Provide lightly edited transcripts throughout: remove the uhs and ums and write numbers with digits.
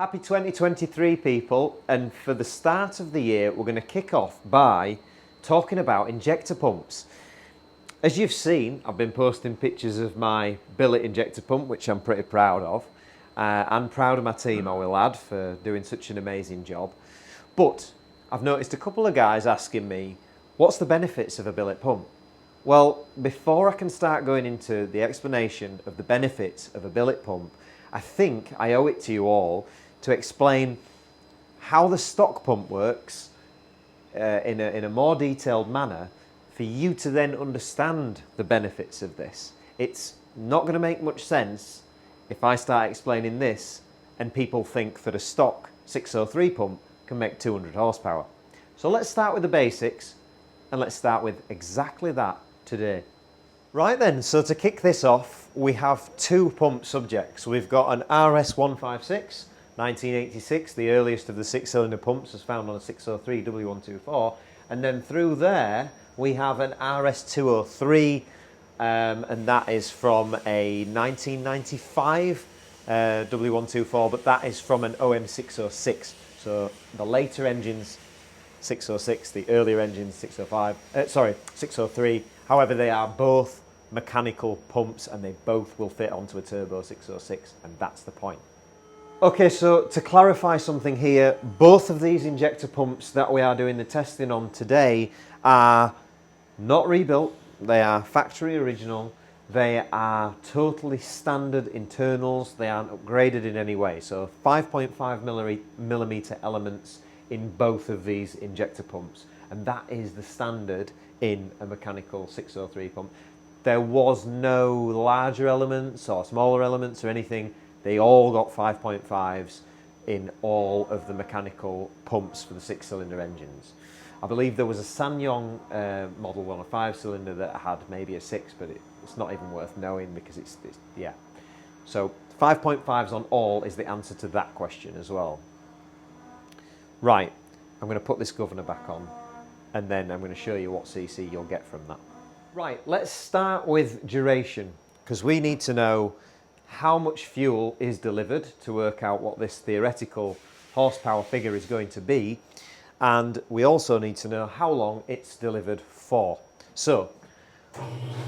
Happy 2023 people, and for the start of the year we're going to kick off by talking about injector pumps. As you've seen, I've been posting pictures of my billet injector pump, which I'm pretty proud of, and proud of my team, I will add, for doing such an amazing job. But I've noticed a couple of guys asking me, what's the benefits of a billet pump? Well, before I can start going into the explanation of the benefits of a billet pump, I think I owe it to you all to explain how the stock pump works in a more detailed manner for you to then understand the benefits of this. It's not going to make much sense if I start explaining this and people think that a stock 603 pump can make 200 horsepower. So let's start with the basics and let's start with exactly that today. Right then, so to kick this off, we have two pump subjects. We've got an RS156, 1986, the earliest of the six-cylinder pumps as found on a 603 W124, and then through there we have an RS203, and that is from a 1995 W124, but that is from an OM606. So the later engines 606, the earlier engines 603. However, they are both mechanical pumps and they both will fit onto a turbo 606, and that's the point. Okay, so to clarify something here, both of these injector pumps that we are doing the testing on today are not rebuilt, they are factory original, they are totally standard internals, they aren't upgraded in any way. So 5.5 millimeter elements in both of these injector pumps, and that is the standard in a mechanical 603 pump. There was no larger elements or smaller elements or anything. They all got 5.5s in all of the mechanical pumps for the six-cylinder engines. I believe there was a Sanyong model one, a 5-cylinder, that had maybe a 6, but it's not even worth knowing because it's yeah. So 5.5s on all is the answer to that question as well. Right, I'm going to put this governor back on and then I'm going to show you what CC you'll get from that. Right, let's start with duration, because we need to know how much fuel is delivered to work out what this theoretical horsepower figure is going to be, and we also need to know how long it's delivered for. So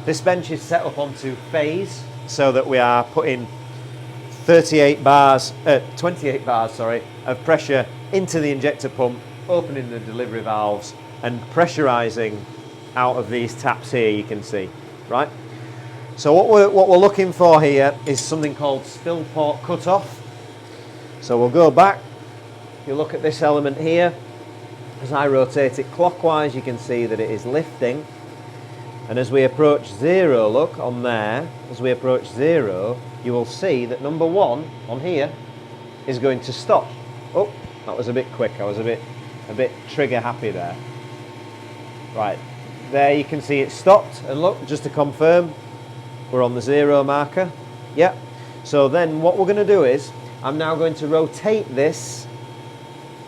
this bench is set up onto phase so that we are putting 28 bars of pressure into the injector pump, opening the delivery valves and pressurizing out of these taps here, you can see, right? So what we're looking for here is something called spill port cutoff. So we'll go back. If you look at this element here, as I rotate it clockwise, you can see that it is lifting. And as we approach zero, look on there, as we approach zero, you will see that number one on here is going to stop. Oh, that was a bit quick. I was a bit trigger happy there. Right, there you can see it stopped, and look, just to confirm, we're on the zero marker. Yep. So then what we're going to do is, I'm now going to rotate this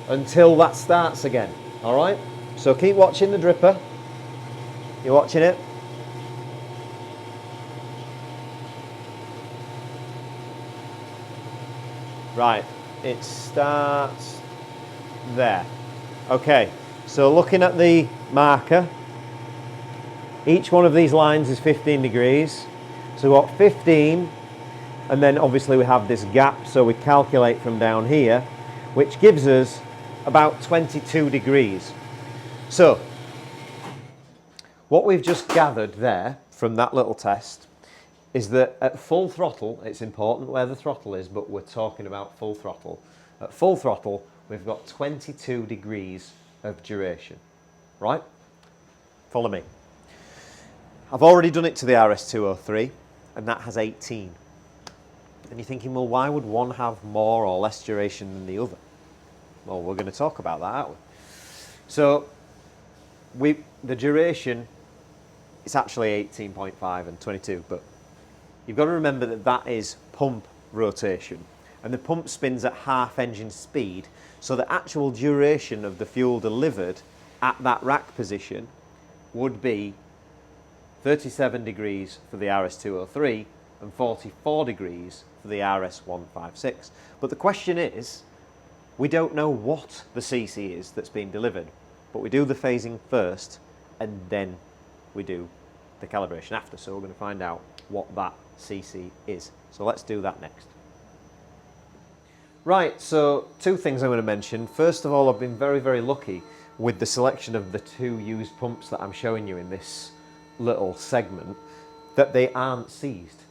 until that starts again. All right? So keep watching the dripper. You're watching it? Right, it starts there. Okay, so looking at the marker, each one of these lines is 15 degrees. So we've got 15, and then obviously we have this gap, so we calculate from down here, which gives us about 22 degrees. So what we've just gathered there from that little test is that at full throttle, it's important where the throttle is, but we're talking about full throttle. At full throttle, we've got 22 degrees of duration, right? Follow me. I've already done it to the RS203, and that has 18. And you're thinking, well, why would one have more or less duration than the other? Well, we're going to talk about that, aren't we? So the duration is actually 18.5 and 22, but you've got to remember that that is pump rotation, and the pump spins at half engine speed, so the actual duration of the fuel delivered at that rack position would be 37 degrees for the RS203 and 44 degrees for the RS156. But the question is, We don't know what the CC is that's being delivered, but we do the phasing first and then we do the calibration after. So we're going to find out what that CC is. So let's do that next. Right, so two things I'm going to mention. First of all, I've been very, very lucky with the selection of the two used pumps that I'm showing you in this little segment, that they aren't seized.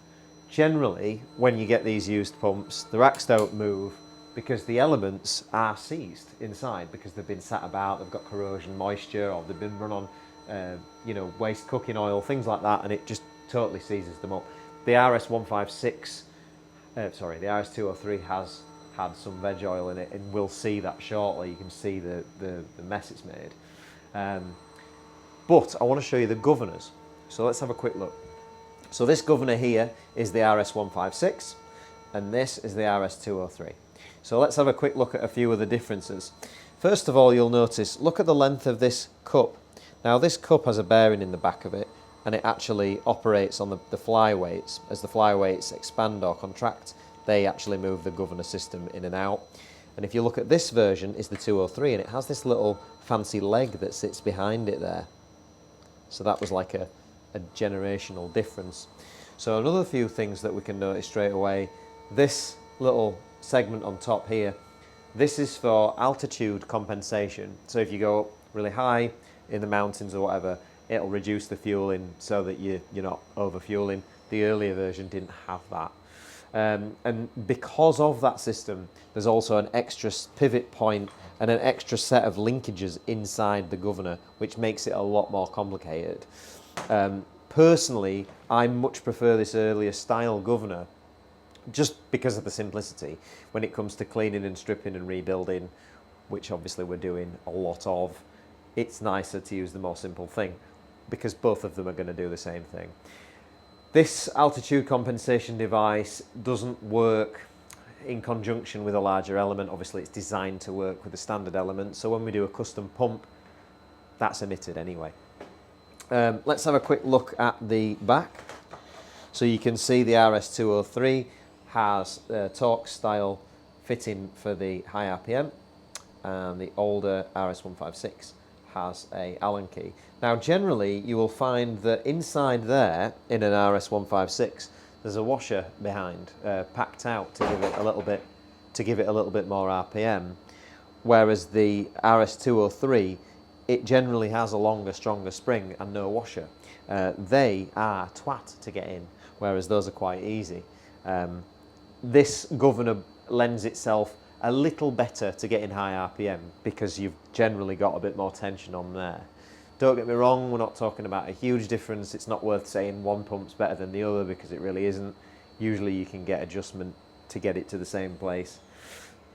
Generally, when you get these used pumps, the racks don't move because the elements are seized inside because they've been sat about, they've got corrosion, moisture, or they've been run on waste cooking oil, things like that, and it just totally seizes them up. The RS156, the RS203 has had some veg oil in it, and we'll see that shortly. You can see the mess it's made. But I want to show you the governors. So let's have a quick look. So this governor here is the RS156, and this is the RS203. So let's have a quick look at a few of the differences. First of all, you'll notice, look at the length of this cup. Now this cup has a bearing in the back of it, and it actually operates on the flyweights. As the flyweights expand or contract, they actually move the governor system in and out. And if you look at this version, is the 203, and it has this little fancy leg that sits behind it there. So that was like a generational difference. So another few things that we can notice straight away, this little segment on top here, this is for altitude compensation. So if you go up really high in the mountains or whatever, it'll reduce the fueling so that you're not over fueling. The earlier version didn't have that. And because of that system, there's also an extra pivot point and an extra set of linkages inside the governor, which makes it a lot more complicated. Personally, I much prefer this earlier style governor just because of the simplicity. When it comes to cleaning and stripping and rebuilding, which obviously we're doing a lot of, it's nicer to use the more simple thing because both of them are going to do the same thing. This altitude compensation device doesn't work in conjunction with a larger element. Obviously it's designed to work with a standard element, so when we do a custom pump, that's omitted anyway. Let's have a quick look at the back. So you can see the RS203 has a torque style fitting for the high RPM, and the older RS156 has a Allen key. Now generally you will find that inside there in an RS156 there's a washer behind, packed out to give it a little bit more RPM, whereas the RS203, it generally has a longer, stronger spring and no washer. They are twat to get in, whereas those are quite easy. This governor lends itself a little better to get in high RPM because you've generally got a bit more tension on there. Don't get me wrong, we're not talking about a huge difference. It's not worth saying one pump's better than the other because it really isn't. Usually you can get adjustment to get it to the same place,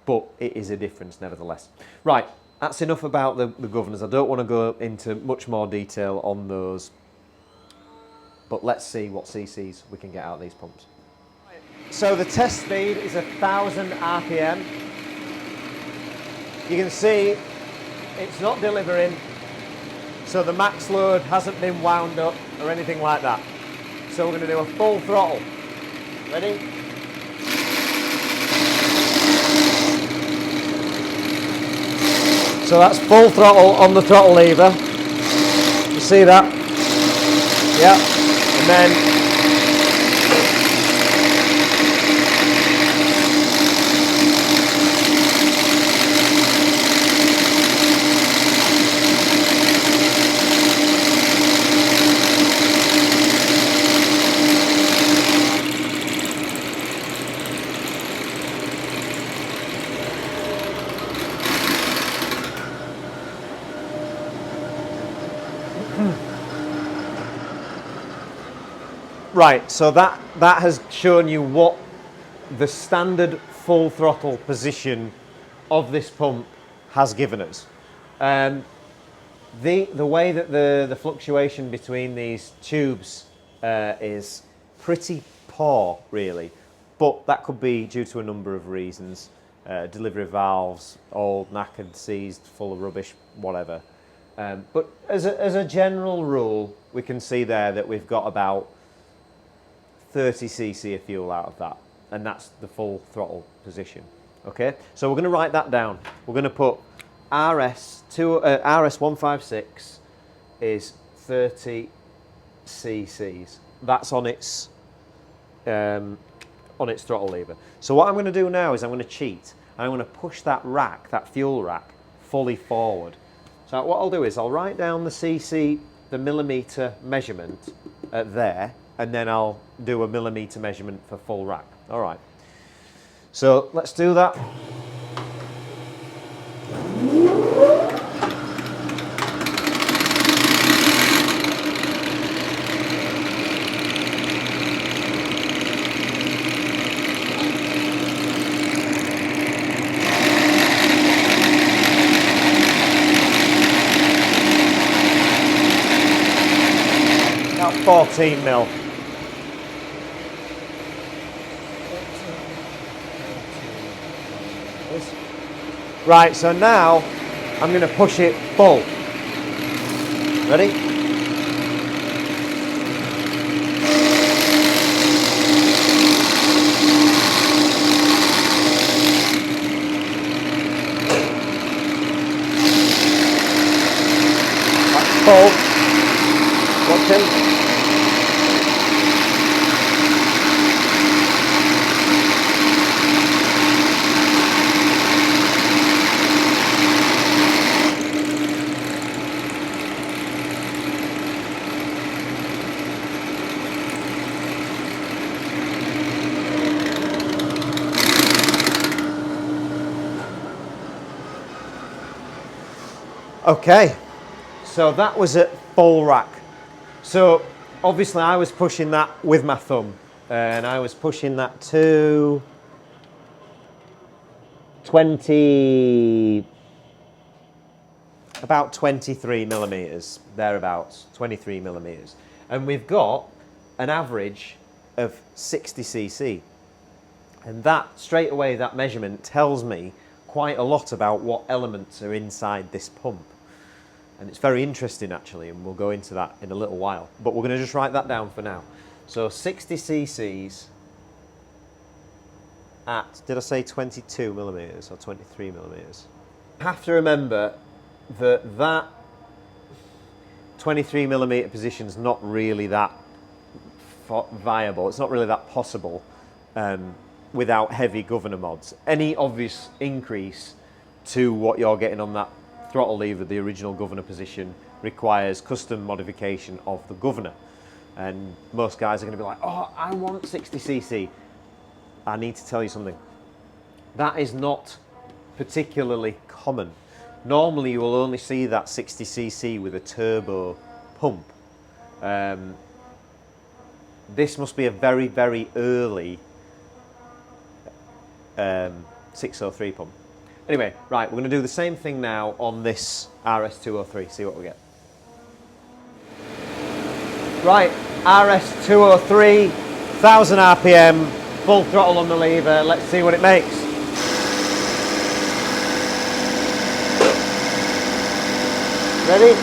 but it is a difference nevertheless. Right, that's enough about the governors. I don't want to go into much more detail on those, but let's see what CCs we can get out of these pumps. So the test speed is 1000 RPM. You can see it's not delivering, so the max load hasn't been wound up or anything like that. So we're going to do a full throttle. Ready? So that's full throttle on the throttle lever. You see that? Yeah. And then right, so that has shown you what the standard full throttle position of this pump has given us. The way that the fluctuation between these tubes is pretty poor, really, but that could be due to a number of reasons. Delivery valves, old, knackered, seized, full of rubbish, whatever. But as a general rule, we can see there that we've got about 30 cc of fuel out of that, and that's the full throttle position. Okay, so we're going to write that down. We're going to put RS156 is 30 cc's. That's on its throttle lever. So what I'm going to do now is I'm going to cheat. And I'm going to push that rack, that fuel rack, fully forward. So what I'll do is I'll write down the cc, the millimetre measurement there, and then I'll do a millimetre measurement for full rack. All right. So let's do that. About 14 mil. Right, so now I'm going to push it full. Ready? That's full. Watch him. Okay, so that was at full rack. So obviously I was pushing that with my thumb, and I was pushing that to about 23 millimeters, thereabouts, 23 millimeters. And we've got an average of 60 cc. And that, straight away, that measurement tells me quite a lot about what elements are inside this pump. And it's very interesting actually, and we'll go into that in a little while. But we're going to just write that down for now. So 60 cc's at, did I say 22 millimeters or 23 millimeters? You have to remember that that 23 millimeter position is not really that viable. It's not really that possible without heavy governor mods. Any obvious increase to what you're getting on that throttle lever, the original governor position, requires custom modification of the governor. And most guys are going to be like, oh, I want 60 cc. I need to tell you something. That is not particularly common. Normally you will only see that 60 cc with a turbo pump. This must be a very, very early 603 pump. Anyway, right, we're going to do the same thing now on this RS203, see what we get. Right, RS203, 1000 RPM, full throttle on the lever, let's see what it makes. Ready?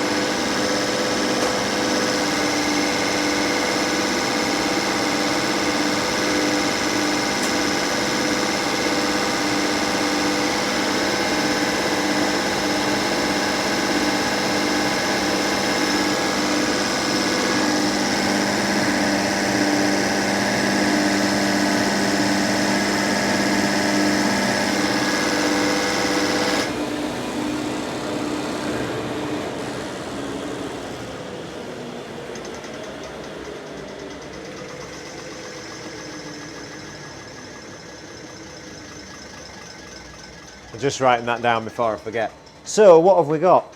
Just writing that down before I forget. So what have we got?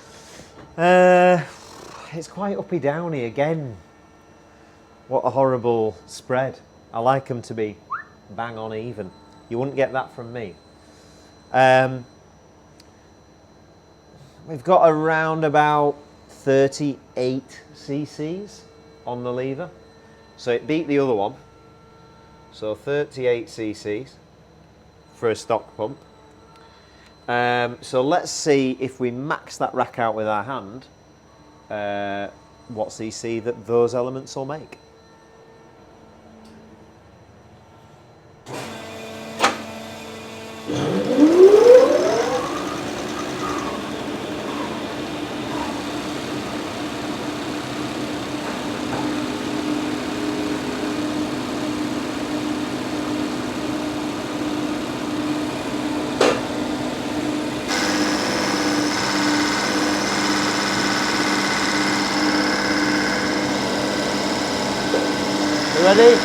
It's quite uppy downy again. What a horrible spread. I like them to be bang on even. You wouldn't get that from me. We've got around about 38 cc's on the lever. So it beat the other one. So 38 cc's for a stock pump. So let's see if we max that rack out with our hand, what cc that those elements will make. Ready?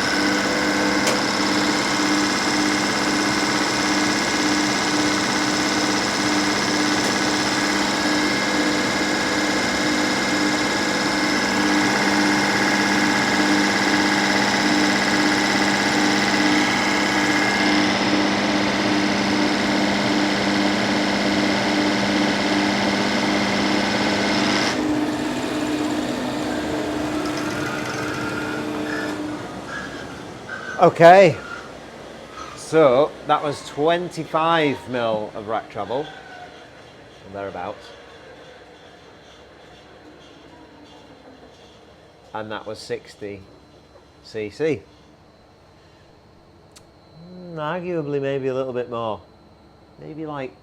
Okay, so that was 25 mil of rack travel, or thereabouts, and that was 60 cc. Arguably maybe a little bit more, maybe like,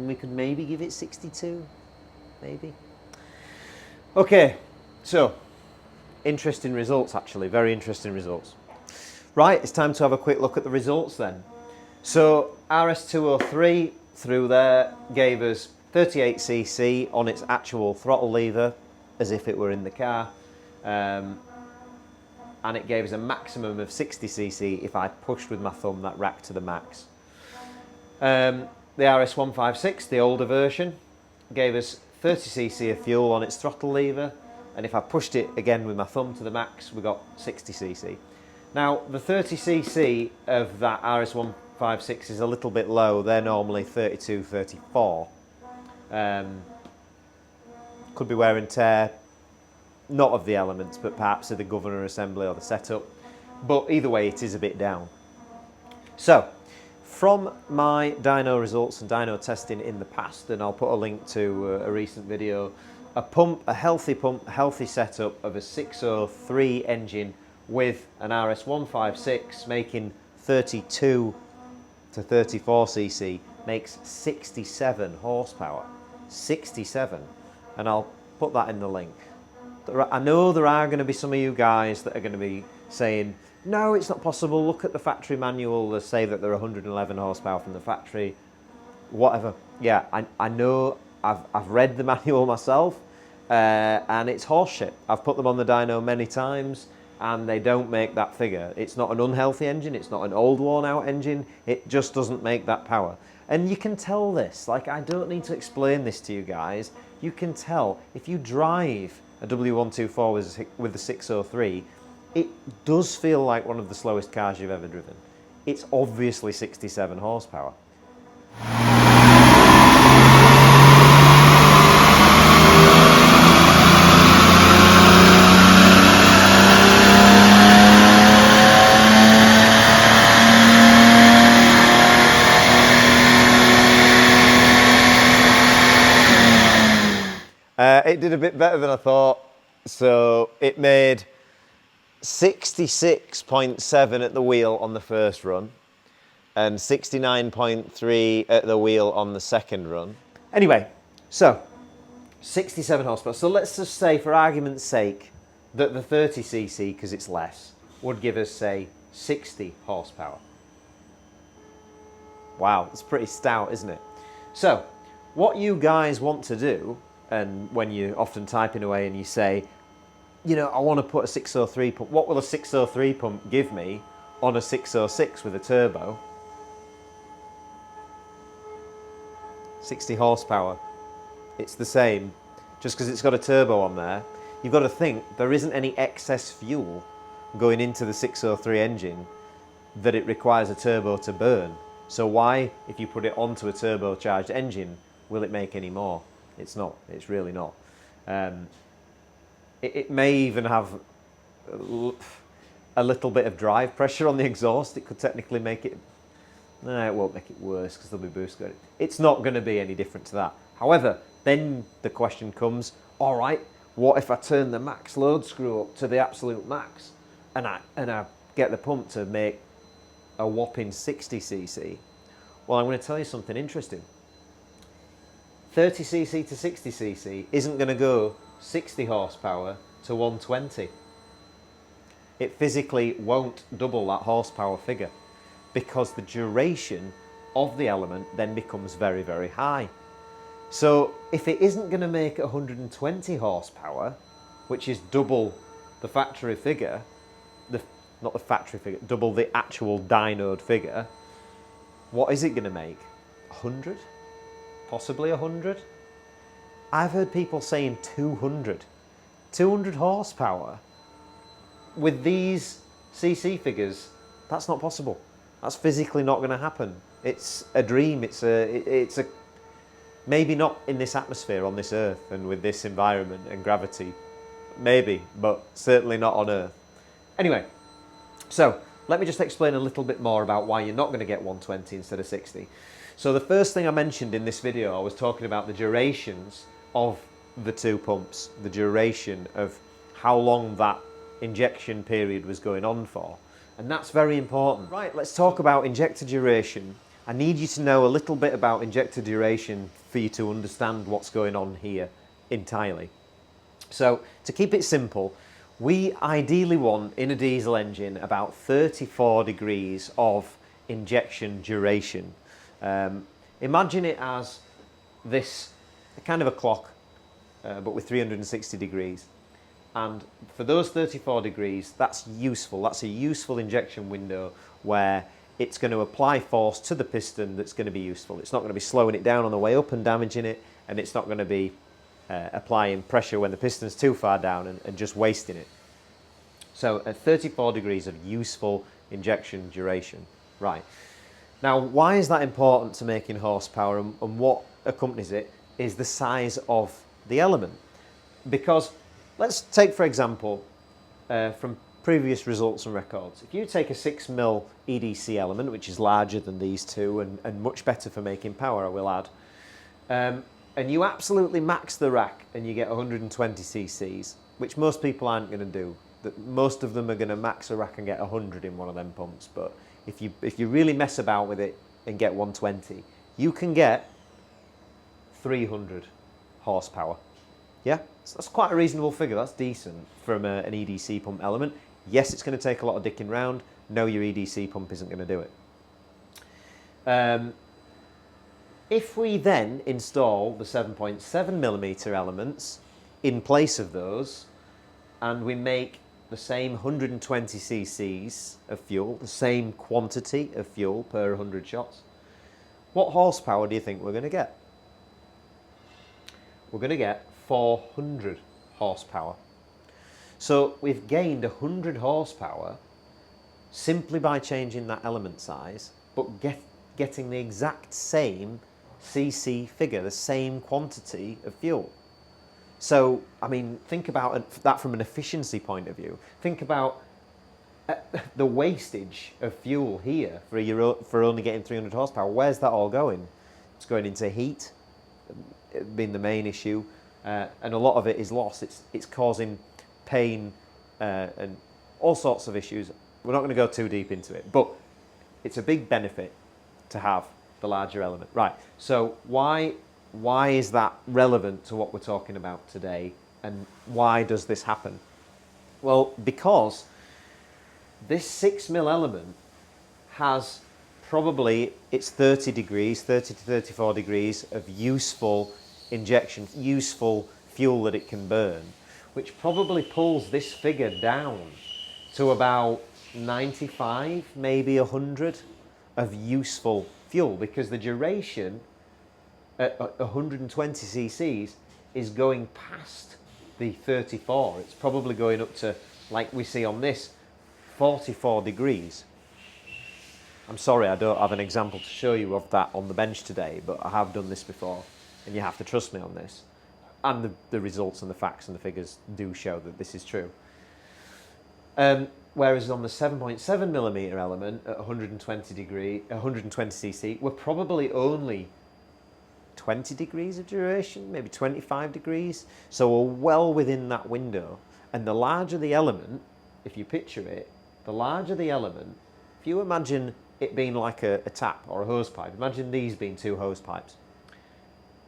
we could maybe give it 62, maybe. Okay, so interesting results actually, very interesting results. Right, it's time to have a quick look at the results then. So RS203 through there gave us 38cc on its actual throttle lever, as if it were in the car, and it gave us a maximum of 60cc if I pushed with my thumb that rack to the max. The RS156, the older version, gave us 30cc of fuel on its throttle lever, and if I pushed it again with my thumb to the max, we got 60cc. Now, the 30cc of that RS156 is a little bit low. They're normally 32, 34. Could be wear and tear, not of the elements, but perhaps of the governor assembly or the setup. But either way, it is a bit down. So, from my dyno results and dyno testing in the past, and I'll put a link to a recent video, a healthy setup of a 603 engine with an RS156 making 32 to 34cc makes 67 horsepower. 67. And I'll put that in the link. I know there are going to be some of you guys that are going to be saying, no, it's not possible, look at the factory manual, they say that they're 111 horsepower from the factory, whatever. Yeah, I know, I've read the manual myself, and it's horseshit. I've put them on the dyno many times, and they don't make that figure. It's not an unhealthy engine, it's not an old worn out engine, it just doesn't make that power. And you can tell this, like, I don't need to explain this to you guys, you can tell if you drive a W124 with the 603, it does feel like one of the slowest cars you've ever driven. It's obviously 67 horsepower. It did a bit better than I thought. So it made 66.7 at the wheel on the first run and 69.3 at the wheel on the second run. Anyway, so 67 horsepower. So let's just say, for argument's sake, that the 30cc, because it's less, would give us, say, 60 horsepower. Wow, it's pretty stout, isn't it? So what you guys want to do, and when you're often typing away and you say, you know, I want to put a 603 pump, what will a 603 pump give me on a 606 with a turbo? 60 horsepower. It's the same, just because it's got a turbo on there. You've got to think, there isn't any excess fuel going into the 603 engine that it requires a turbo to burn. So why, if you put it onto a turbocharged engine, will it make any more? It's not. It's really not. It may even have a little bit of drive pressure on the exhaust. It could technically make it... No, it won't make it worse because there'll be boost going. It's not going to be any different to that. However, then the question comes, all right, what if I turn the max load screw up to the absolute max and I get the pump to make a whopping 60cc? Well, I'm going to tell you something interesting. 30cc to 60cc isn't going to go 60 horsepower to 120. It physically won't double that horsepower figure because the duration of the element then becomes very, very high. So if it isn't going to make 120 horsepower, which is double the factory figure, not the factory figure, double the actual dynoed figure, what is it going to make? 100? Possibly 100? I've heard people saying 200. 200 horsepower. With these CC figures, that's not possible. That's physically not going to happen. It's a dream. It's a maybe not in this atmosphere on this Earth and with this environment and gravity. Maybe, but certainly not on Earth. Anyway, so let me just explain a little bit more about why you're not going to get 120 instead of 60. So the first thing I mentioned in this video, I was talking about the durations of the two pumps, the duration of how long that injection period was going on for. And that's very important. Right, let's talk about injector duration. I need you to know a little bit about injector duration for you to understand what's going on here entirely. So to keep it simple, we ideally want in a diesel engine about 34 degrees of injection duration. Imagine it as this kind of a clock, but with 360 degrees. And for those 34 degrees, that's useful. That's a useful injection window where it's going to apply force to the piston that's going to be useful. It's not going to be slowing it down on the way up and damaging it, and it's not going to be applying pressure when the piston's too far down and just wasting it. So at 34 degrees of useful injection duration. Right. Now, why is that important to making horsepower, and what accompanies it is the size of the element. Because let's take, for example, from previous results and records, if you take a 6mm EDC element, which is larger than these two and much better for making power, I will add, and you absolutely max the rack and you get 120 cc's, which most people aren't going to do. Most of them are going to max a rack and get 100 in one of them pumps, but if you really mess about with it and get 120, you can get 300 horsepower. Yeah, so that's quite a reasonable figure. That's decent from an EDC pump element. Yes, it's going to take a lot of dicking round. No, your EDC pump isn't going to do it. If we then install the 7.7mm elements in place of those, and we make the same 120 cc's of fuel, the same quantity of fuel per 100 shots, what horsepower do you think we're going to get? We're going to get 400 horsepower. So we've gained 100 horsepower simply by changing that element size, but getting the exact same cc figure, the same quantity of fuel. So, I mean, think about that from an efficiency point of view. Think about the wastage of fuel here for only getting 300 horsepower. Where's that all going? It's going into heat, being the main issue, and a lot of it is lost. It's causing pain and all sorts of issues. We're not going to go too deep into it, but it's a big benefit to have the larger element. Right, so why is that relevant to what we're talking about today, and why does this happen? Well, because this 6mm element has probably it's 30 to 34 degrees of useful injection, useful fuel that it can burn, which probably pulls this figure down to about 95, maybe 100 of useful fuel, because the duration at 120 cc's is going past the 34. It's probably going up to, like we see on this, 44 degrees. I'm sorry I don't have an example to show you of that on the bench today, but I have done this before, and you have to trust me on this. And the results and the facts and the figures do show that this is true. Whereas on the 7.7mm element at 120 cc, we're probably only 20 degrees of duration, maybe 25 degrees. So we're well within that window. And the larger the element, if you picture it, the larger the element, if you imagine it being like a tap or a hose pipe, imagine these being two hose pipes,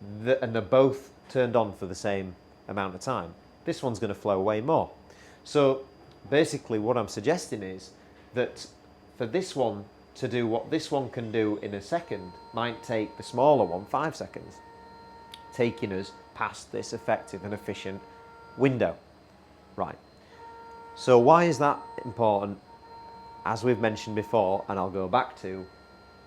and they're both turned on for the same amount of time. This one's going to flow way more. So basically what I'm suggesting is that for this one to do what this one can do in a second might take the smaller one 5 seconds, taking us past this effective and efficient window. Right. So why is that important? As we've mentioned before, and I'll go back to,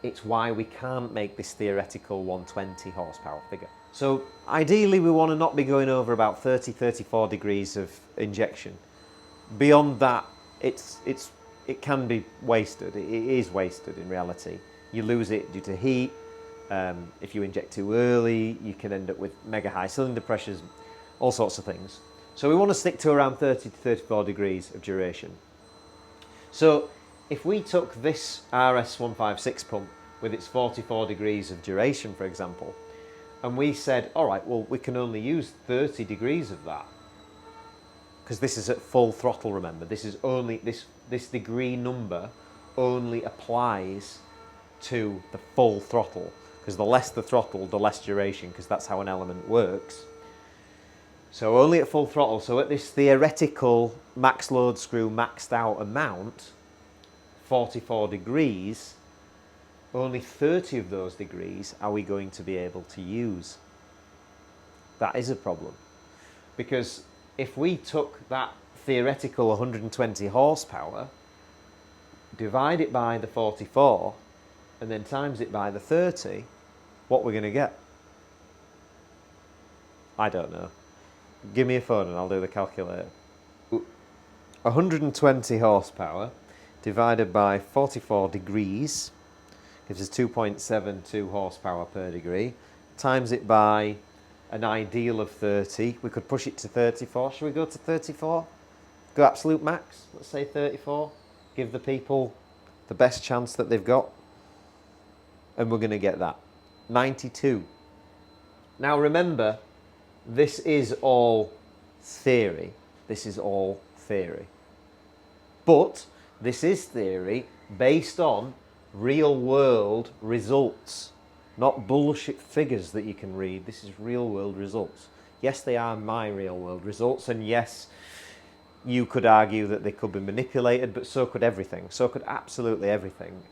it's why we can't make this theoretical 120 horsepower figure. So ideally we want to not be going over about 30-34 degrees of injection. Beyond that, it can be wasted. It is wasted in reality. You lose it due to heat. If you inject too early, you can end up with mega high cylinder pressures, all sorts of things. So we want to stick to around 30-34 degrees of duration. So if we took this RS156 pump with its 44 degrees of duration, for example, and we said, all right, well, we can only use 30 degrees of that, because this is at full throttle, remember. This is only, this degree number only applies to the full throttle, because the less the throttle, the less duration, because that's how an element works. So only at full throttle. So at this theoretical max load screw maxed out amount, 44 degrees, only 30 of those degrees are we going to be able to use. That is a problem, because if we took that theoretical 120 horsepower, divide it by the 44, and then times it by the 30, what we're going to get? I don't know. Give me a phone and I'll do the calculator. 120 horsepower divided by 44 degrees gives us 2.72 horsepower per degree. Times it by an ideal of 30. We could push it to 34. Should we go to 34? Go absolute max. Let's say 34. Give the people the best chance that they've got. And we're going to get that. 92. Now remember, this is all theory. This is all theory. But this is theory based on real world results, not bullshit figures that you can read. This is real world results. Yes, they are my real world results, and yes, you could argue that they could be manipulated, but so could everything. So could absolutely everything.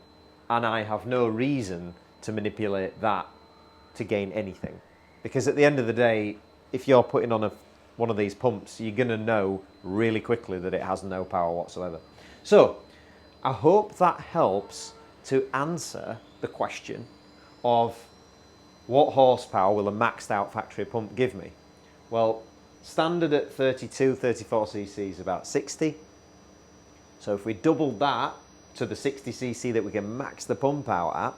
And I have no reason to manipulate that to gain anything. Because at the end of the day, if you're putting on one of these pumps, you're going to know really quickly that it has no power whatsoever. So, I hope that helps to answer the question of what horsepower will a maxed out factory pump give me? Well, standard at 32, 34 cc is about 60. So if we doubled that to the 60 cc that we can max the pump out at,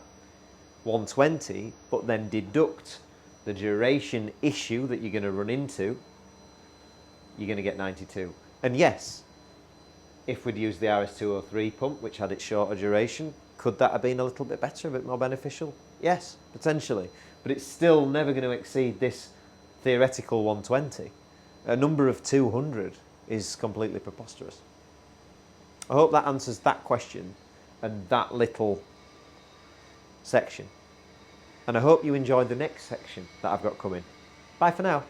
120, but then deduct the duration issue that you're going to run into, you're going to get 92. And yes, if we'd used the RS203 pump, which had its shorter duration, could that have been a little bit better, a bit more beneficial? Yes, potentially. But it's still never going to exceed this theoretical 120. A number of 200 is completely preposterous. I hope that answers that question and that little section. And I hope you enjoyed the next section that I've got coming. Bye for now.